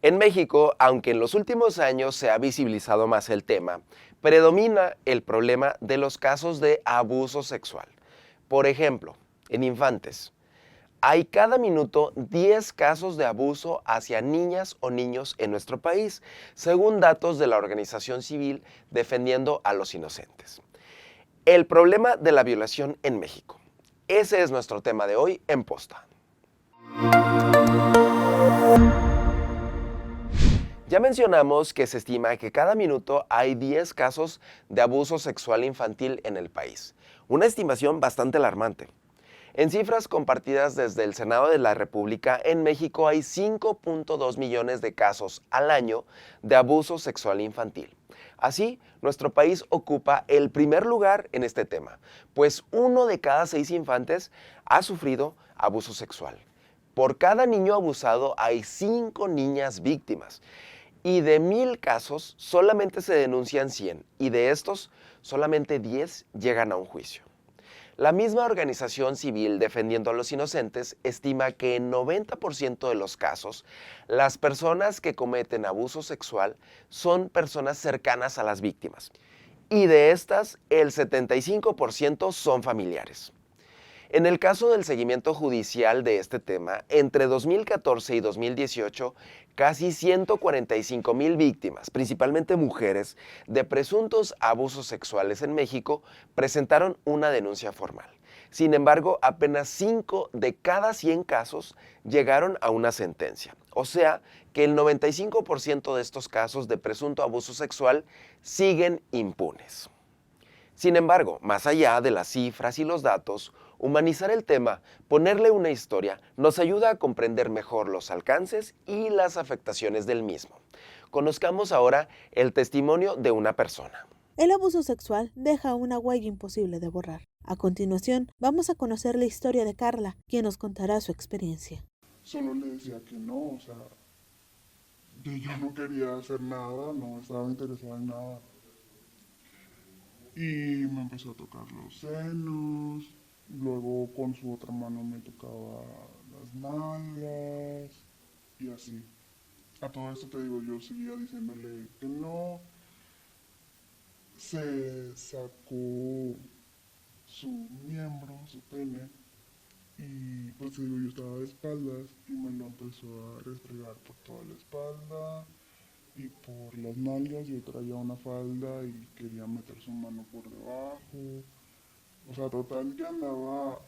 En México, aunque en los últimos años se ha visibilizado más el tema, predomina el problema de los casos de abuso sexual. Por ejemplo, en infantes, hay cada minuto 10 casos de abuso hacia niñas o niños en nuestro país, según datos de la organización civil Defendiendo a los Inocentes. El problema de la violación en México. Ese es nuestro tema de hoy en Posta. Ya mencionamos que se estima que cada minuto hay 10 casos de abuso sexual infantil en el país, una estimación bastante alarmante. En cifras compartidas desde el Senado de la República, en México hay 5.2 millones de casos al año de abuso sexual infantil. Así, nuestro país ocupa el primer lugar en este tema, pues 1 de cada 6 infantes ha sufrido abuso sexual. Por cada niño abusado hay 5 niñas víctimas. Y de 1000 casos, solamente se denuncian 100, y de estos, solamente 10 llegan a un juicio. La misma organización civil Defendiendo a los Inocentes estima que en 90% de los casos, las personas que cometen abuso sexual son personas cercanas a las víctimas. Y de estas, el 75% son familiares. En el caso del seguimiento judicial de este tema, entre 2014 y 2018, casi 145,000 víctimas, principalmente mujeres, de presuntos abusos sexuales en México presentaron una denuncia formal. Sin embargo, apenas 5 de cada 100 casos llegaron a una sentencia. O sea, que el 95% de estos casos de presunto abuso sexual siguen impunes. Sin embargo, más allá de las cifras y los datos, humanizar el tema, ponerle una historia, nos ayuda a comprender mejor los alcances y las afectaciones del mismo. Conozcamos ahora el testimonio de una persona. El abuso sexual deja una huella imposible de borrar. A continuación, vamos a conocer la historia de Carla, quien nos contará su experiencia. Solo le decía que no, o sea, que yo no quería hacer nada, no estaba interesada en nada. Y me empezó a tocar los senos, luego con su otra mano me tocaba las nalgas y así. A todo esto te digo, yo seguía diciéndole que no. Se sacó su miembro, su pene, y pues te digo, yo estaba de espaldas y me lo empezó a restregar por toda la espalda y por las nalgas. Yo traía una falda y quería meter su mano por debajo. O sea, total que andaba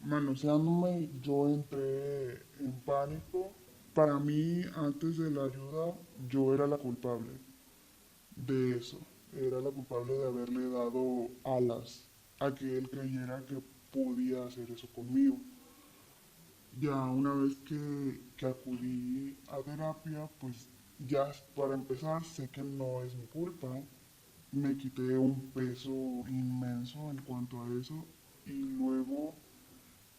manoseándome. Yo entré en pánico. Para mí, antes de la ayuda, yo era la culpable de eso. Era la culpable de haberle dado alas a que él creyera que podía hacer eso conmigo. Ya una vez que acudí a terapia, pues ya para empezar sé que no es mi culpa. Me quité un peso inmenso en cuanto a eso y luego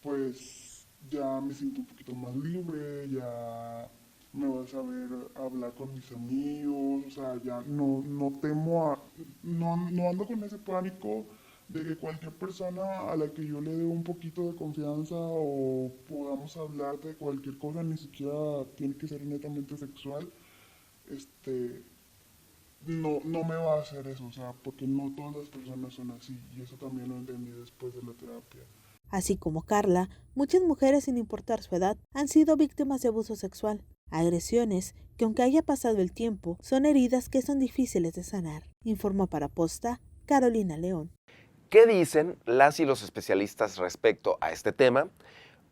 pues ya me siento un poquito más libre, ya me voy a saber hablar con mis amigos, o sea, ya no temo a, no ando con ese pánico de que cualquier persona a la que yo le dé un poquito de confianza o podamos hablar de cualquier cosa, ni siquiera tiene que ser netamente sexual, este, no me va a hacer eso, o sea, porque no todas las personas son así, y eso también lo entendí después de la terapia. Así como Carla, muchas mujeres, sin importar su edad, han sido víctimas de abuso sexual, agresiones que, aunque haya pasado el tiempo, son heridas que son difíciles de sanar. Informó para Posta Carolina León. ¿Qué dicen las y los especialistas respecto a este tema?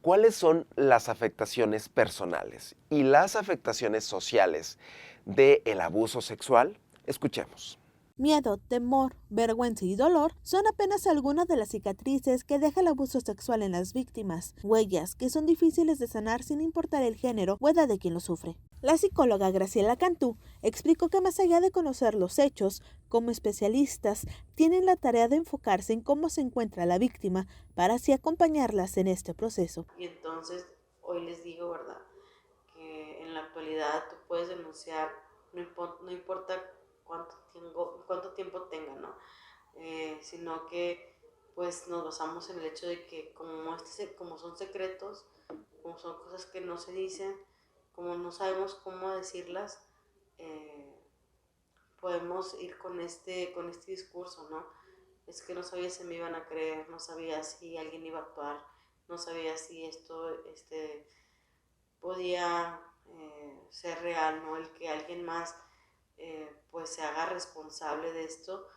¿Cuáles son las afectaciones personales y las afectaciones sociales del abuso sexual? Escuchemos. Miedo, temor, vergüenza y dolor son apenas algunas de las cicatrices que deja el abuso sexual en las víctimas, huellas que son difíciles de sanar sin importar el género o edad de quien lo sufre. La psicóloga Graciela Cantú explicó que más allá de conocer los hechos, como especialistas tienen la tarea de enfocarse en cómo se encuentra la víctima para así acompañarlas en este proceso. Y entonces hoy les digo, ¿verdad? Que en la actualidad tú puedes denunciar, no importa cuánto tiempo tenga, ¿no? Sino que pues nos basamos en el hecho de que como son secretos, como son cosas que no se dicen, como no sabemos cómo decirlas, eh, podemos ir con este discurso, ¿no? Es que no sabía si me iban a creer, no sabía si alguien iba a actuar, no sabía si esto podía ser real, ¿no? El que alguien más pues se haga responsable de esto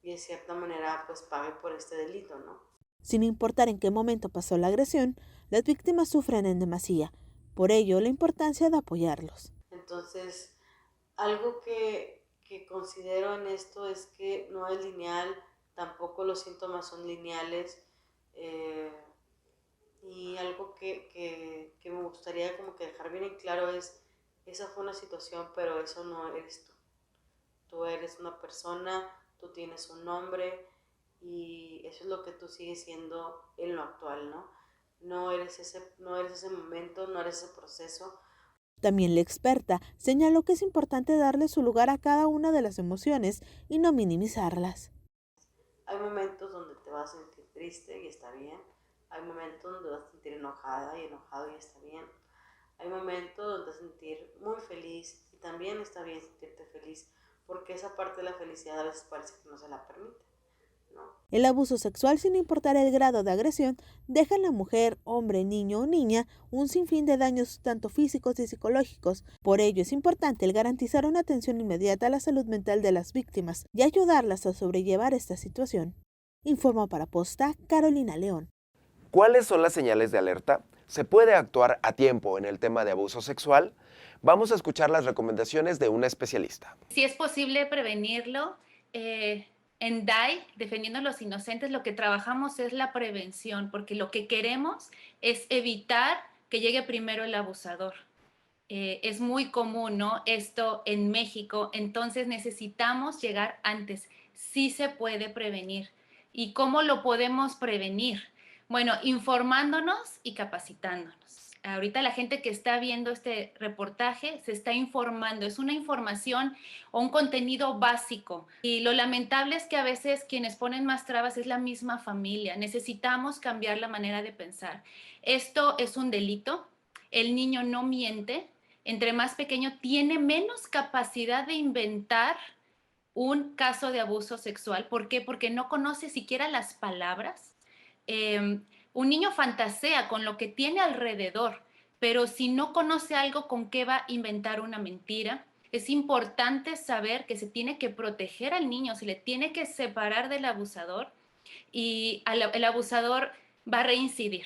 y de cierta manera pues pague por este delito, ¿no? Sin importar en qué momento pasó la agresión, las víctimas sufren en demasía. Por ello, la importancia de apoyarlos. Entonces, algo que considero en esto es que no es lineal, tampoco los síntomas son lineales, eh, y algo que me gustaría como que dejar bien en claro es, esa fue una situación, pero eso no eres tú. Tú eres una persona, tú tienes un nombre y eso es lo que tú sigues siendo en lo actual, ¿no? No eres ese momento, no eres ese proceso. También la experta señaló que es importante darle su lugar a cada una de las emociones y no minimizarlas. Hay momentos donde te vas a sentir triste y está bien. Hay momentos donde vas a sentir enojada y enojado y está bien. Hay momentos donde vas a sentir muy feliz y también está bien sentirte feliz, porque esa parte de la felicidad a veces parece que no se la permite, ¿no? El abuso sexual, sin importar el grado de agresión, deja en la mujer, hombre, niño o niña un sinfín de daños tanto físicos y psicológicos. Por ello es importante el garantizar una atención inmediata a la salud mental de las víctimas y ayudarlas a sobrellevar esta situación. Informó para Posta Carolina León. ¿Cuáles son las señales de alerta? ¿Se puede actuar a tiempo en el tema de abuso sexual? Vamos a escuchar las recomendaciones de una especialista. Si es posible prevenirlo, en DAI, Defendiendo a los Inocentes, lo que trabajamos es la prevención, porque lo que queremos es evitar que llegue primero el abusador. Es muy común, ¿no? Esto en México, entonces necesitamos llegar antes. Sí se puede prevenir. ¿Y cómo lo podemos prevenir? Bueno, informándonos y capacitándonos. Ahorita la gente que está viendo este reportaje se está informando, es una información o un contenido básico. Y lo lamentable es que a veces quienes ponen más trabas es la misma familia. Necesitamos cambiar la manera de pensar. Esto es un delito, el niño no miente, entre más pequeño tiene menos capacidad de inventar un caso de abuso sexual. ¿Por qué? Porque no conoce siquiera las palabras. Un niño fantasea con lo que tiene alrededor, pero si no conoce algo, ¿con qué va a inventar una mentira? Es importante saber que se tiene que proteger al niño, se le tiene que separar del abusador y el abusador va a reincidir.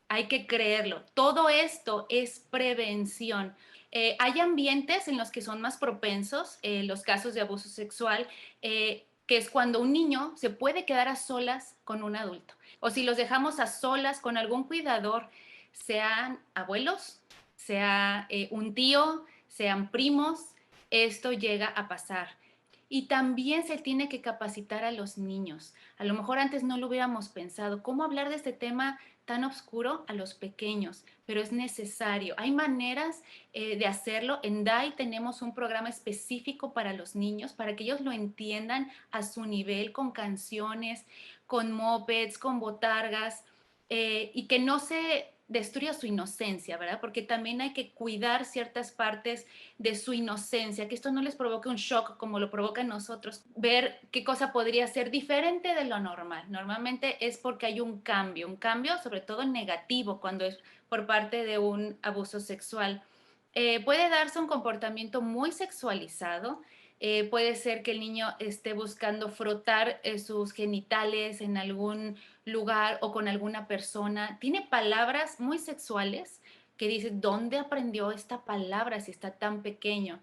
Hay que creerlo. Todo esto es prevención. Hay ambientes en los que son más propensos los casos de abuso sexual, que es cuando un niño se puede quedar a solas con un adulto. O si los dejamos a solas con algún cuidador, sean abuelos, sea un tío, sean primos, esto llega a pasar. Y también se tiene que capacitar a los niños. A lo mejor antes no lo hubiéramos pensado, cómo hablar de este tema tan oscuro a los pequeños, pero es necesario. Hay maneras de hacerlo. En DAI tenemos un programa específico para los niños, para que ellos lo entiendan a su nivel, con canciones, con mopeds, con botargas, y que no se destruya su inocencia, ¿verdad? Porque también hay que cuidar ciertas partes de su inocencia, que esto no les provoque un shock como lo provoca en nosotros, ver qué cosa podría ser diferente de lo normal. Normalmente es porque hay un cambio sobre todo negativo cuando es por parte de un abuso sexual. Puede darse un comportamiento muy sexualizado, puede ser que el niño esté buscando frotar sus genitales en algún lugar o con alguna persona. Tiene palabras muy sexuales que dice, ¿dónde aprendió esta palabra si está tan pequeño?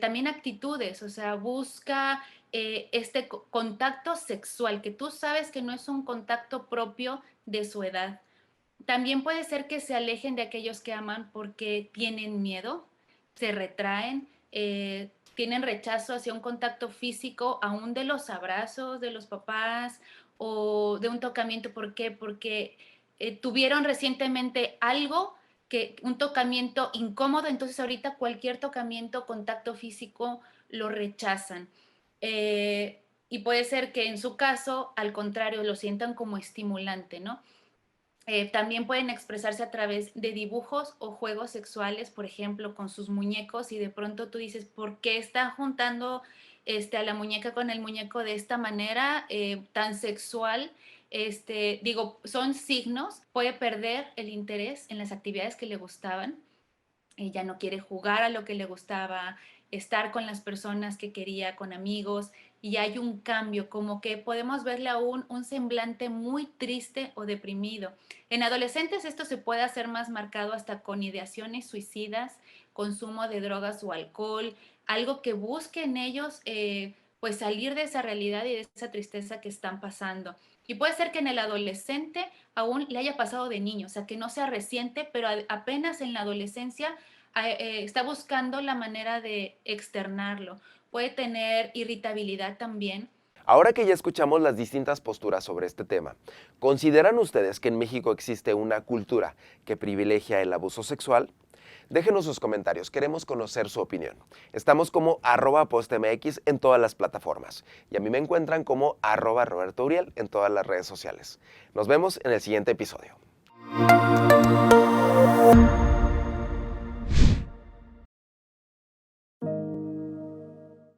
También actitudes, o sea, busca este contacto sexual, que tú sabes que no es un contacto propio de su edad. También puede ser que se alejen de aquellos que aman porque tienen miedo, se retraen, tienen rechazo hacia un contacto físico, aún de los abrazos de los papás o de un tocamiento. ¿Por qué? Porque tuvieron recientemente algo, un tocamiento incómodo, entonces ahorita cualquier tocamiento, contacto físico, lo rechazan. Y puede ser que en su caso, al contrario, lo sientan como estimulante, ¿no? También pueden expresarse a través de dibujos o juegos sexuales, por ejemplo, con sus muñecos, y de pronto tú dices, ¿por qué está juntando a la muñeca con el muñeco de esta manera tan sexual? Digo, son signos, puede perder el interés en las actividades que le gustaban, ya no quiere jugar a lo que le gustaba, estar con las personas que quería, con amigos, y hay un cambio, como que podemos verle aún un semblante muy triste o deprimido. En adolescentes esto se puede hacer más marcado hasta con ideaciones suicidas, consumo de drogas o alcohol, algo que busque en ellos pues salir de esa realidad y de esa tristeza que están pasando. Y puede ser que en el adolescente aún le haya pasado de niño, o sea, que no sea reciente, pero apenas en la adolescencia está buscando la manera de externarlo. Puede tener irritabilidad también. Ahora que ya escuchamos las distintas posturas sobre este tema, ¿consideran ustedes que en México existe una cultura que privilegia el abuso sexual? Déjenos sus comentarios, queremos conocer su opinión. Estamos como @postmx en todas las plataformas y a mí me encuentran como @RobertoUriel en todas las redes sociales. Nos vemos en el siguiente episodio.